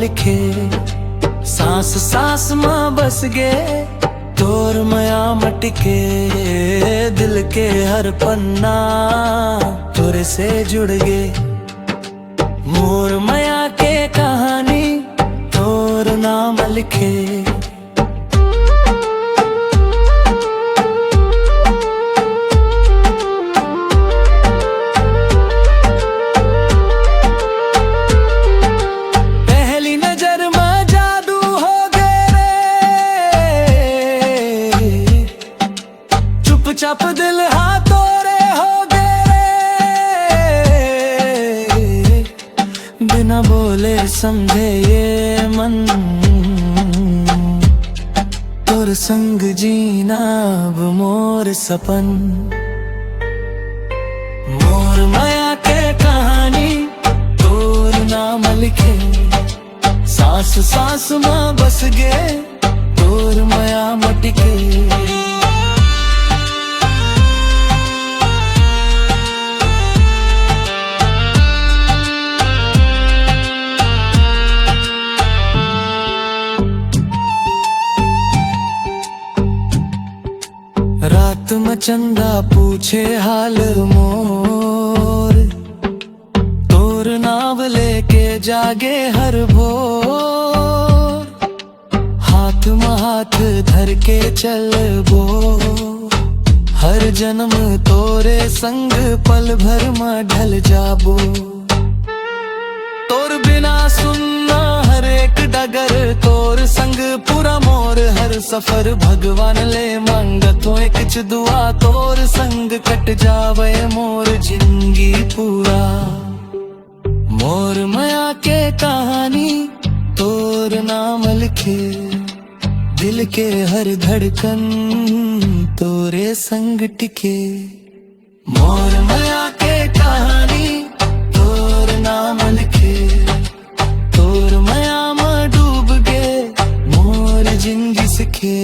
लिखे। सांस सांस मां बस गे तोर मया मटके। दिल के हर पन्ना तोरे से जुड़ गे। मोर मया के कहानी तोर नाम लिखे। चुप दिल हाँ तोरे हो गए। बिना बोले समझे ये मन तोर संग जीना अब मोर सपन। मोर माया के कहानी तोर नाम लिखे। सांस सांस मां बस गे तोर माया मटके। रात में चंदा पूछे हाल मोर। तोर नाव लेके जागे हर भोर। हाथ में हाथ धर के चलबो। हर जन्म तोरे संग पल भर में ढल जाबो। तोर बिना सुनना हर एक डगर तोर संग पूरा मोर हर सफर। भगवान ले मांगतो एक दुआ तोर संग कट जावे मोर जिंदगी पूरा। मोर माया के कहानी तोर नाम लिखे। दिल के हर धड़कन तोरे संग टिके। मोर माया के कहानी तोर नाम लिखे। तोर माया में डूब गे मोर जिंदगी सिखे।